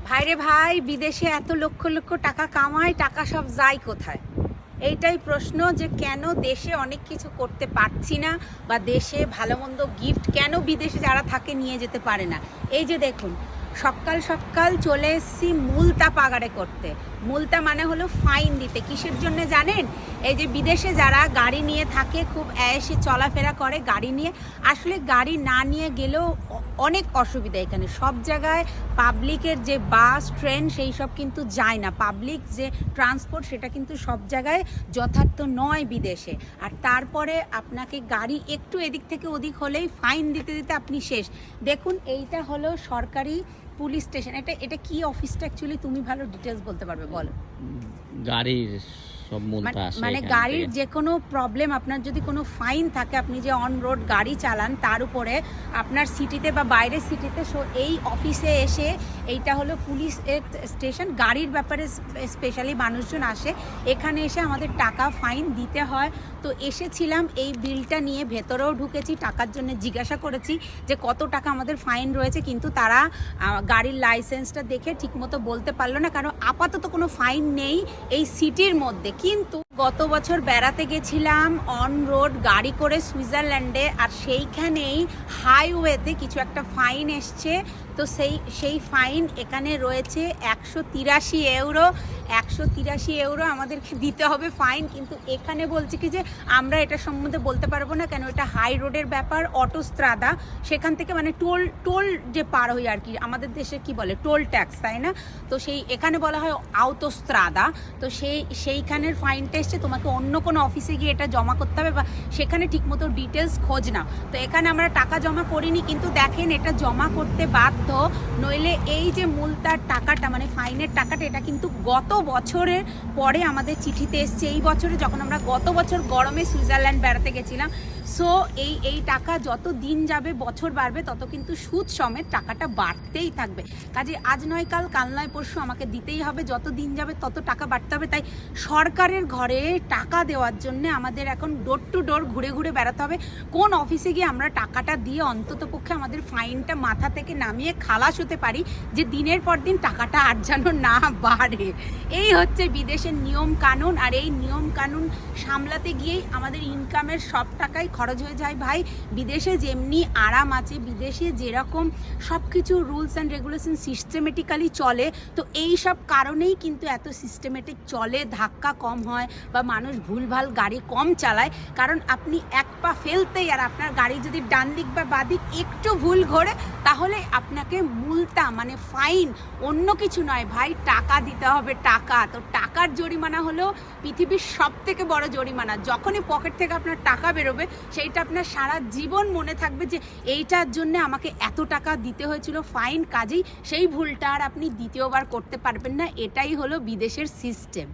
ভাইরে ভাই, বিদেশে এত লক্ষ লক্ষ টাকা কামায়, টাকা সব যায় কোথায়? এইটাই প্রশ্ন, যে কেন দেশে অনেক কিছু করতে পারছি না, বা দেশে ভালো মন্দ গিফট কেন বিদেশে যারা থাকে নিয়ে যেতে পারে না। এই যে দেখুন, সকাল সকাল চলে এসেছি মুলতা পাগাড়ে করতে। মুলতা মানে হলো ফাইন দিতে। কিসের জন্য জানেন? এই যে বিদেশে যারা গাড়ি নিয়ে থাকে, খুব এসে চলাফেরা করে গাড়ি নিয়ে, আসলে গাড়ি না নিয়ে গেলেও অনেক অসুবিধা। এখানে সব জায়গায় পাবলিকের যে বাস ট্রেন সেই সব কিন্তু যায় না। পাবলিক যে ট্রান্সপোর্ট সেটা কিন্তু সব জায়গায় যথার্থ নয় বিদেশে। আর তারপরে আপনাকে গাড়ি একটু এদিক থেকে ওদিক হলেই ফাইন দিতে দিতে আপনি শেষ। দেখুন, এইটা হলো সরকারি পুলিশ স্টেশন। এটা কি অফিসটা অ্যাকচুয়ালি? তুমি ভালো ডিটেলস বলতে পারবে, বলো। গাড়ির সব মুলতা আসে, মানে গাড়ির যে কোনো প্রবলেম, আপনার যদি কোনো ফাইন থাকে, আপনি যে অন রোড গাড়ি চালান, তার উপরে আপনার সিটিতে বা বাইরের সিটিতে, সো এই অফিসে এসে, এইটা হলো পুলিশ স্টেশন, গাড়ির ব্যাপারে স্পেশালি মানুষজন আসে, এখানে এসে আমাদের টাকা ফাইন দিতে হয়। তো এসেছিলাম এই বিলটা নিয়ে, ভেতরেও ঢুকেছি, টাকার জন্য জিজ্ঞাসা করেছি যে কত টাকা আমাদের ফাইন রয়েছে, কিন্তু তারা গাড়ির লাইসেন্সটা দেখে ঠিকমতো বলতে পারলো না, কারণ আপাতত কোনো ফাইন নেই এই সিটির মধ্যে। কিন্তু গত বছর বেড়াতে গেছিলাম অন রোড গাড়ি করে সুইজারল্যান্ডে, আর সেইখানেই হাইওয়েতে কিছু একটা ফাইন এসছে। তো সেই ফাইন এখানে রয়েছে 183 ইউরো। 183 ইউরো আমাদেরকে দিতে হবে ফাইন। কিন্তু এখানে বলছে কি যে আমরা এটা সম্বন্ধে বলতে পারবো না, কেন এটা হাই রোডের ব্যাপার, অটোস্ট্রাদা, সেখান থেকে মানে টোল যে পার হই আর কি, আমাদের দেশে কি বলে টোল ট্যাক্স, তাই না? তো এখানে বলা হয় আউটোস্ট্রাদা। তো সেইখানের ফাইনটা এসছে, তোমাকে অন্য কোনো অফিসে গিয়ে এটা জমা করতে হবে, বা সেখানে ঠিকমতো ডিটেলস খোঁজ নাও। তো এখানে আমরা টাকা জমা করিনি, কিন্তু দেখেন এটা জমা করতে বাধ্য, নইলে এই যে মুলতার টাকাটা মানে ফাইনের টাকাটা, এটা কিন্তু গত বছরের পরে আমাদের চিঠিতে এসছে। এই বছরে যখন আমরা গত বছর গরমে সুইজারল্যান্ড বেড়াতে গেছিলাম, সো এই টাকা যত দিন যাবে, বছর বাড়বে, তত কিন্তু সুদ সমেত টাকাটা বাড়তেই থাকবে। কাজে আজ নয় কাল, কাল নয় পরশু আমাকে দিতেই হবে। যত দিন যাবে তত টাকা বাড়তে হবে। তাই সরকারের ঘরে টাকা দেওয়ার জন্য আমাদের এখন ডোর টু ডোর ঘুরে ঘুরে বেড়াতে হবে। কোন অফিসে গিয়ে আমরা টাকাটা দিয়ে অন্তত পক্ষে আমাদের ফাইনটা মাথা থেকে নামিয়ে খালাস হতে পারি, যে দিনের পর দিন টাকাটা আর যেন না বাড়ে। এই হচ্ছে বিদেশের নিয়ম কানুন। আর এই নিয়ম কানুন সামলাতে গিয়েই আমাদের ইনকামের সব টাকাই খরচ হয়ে যায় ভাই। বিদেশে যেমনি আরাম আছে, বিদেশে যেরকম সব কিছু রুলস অ্যান্ড রেগুলেশন সিস্টেমেটিক্যালি চলে, তো এই সব কারণেই কিন্তু এত সিস্টেমেটিক চলে, ধাক্কা কম হয়, বা মানুষ ভুলভাল গাড়ি কম চালায়। কারণ আপনি এক পা ফেলতেই, আর আপনার গাড়ি যদি ডান দিক বা বাদিক একটু ভুল ঘোরে, তাহলে আপনাকে মুলতা মানে ফাইন, অন্য কিছু নয় ভাই, টাকা দিতে হবে। টাকা তো টাকার জরিমানা হলো পৃথিবীর সব থেকে বড় জরিমানা। যখনই পকেট থেকে আপনার টাকা বেরোবে, সেইটা আপনার সারা জীবন মনে থাকবে যে এইটার জন্য আমাকে এত টাকা দিতে হয়েছিল ফাইন। কাজেই সেই ভুলটা আর আপনি দ্বিতীয়বার করতে পারবেন না। এটাই হলো বিদেশের সিস্টেম।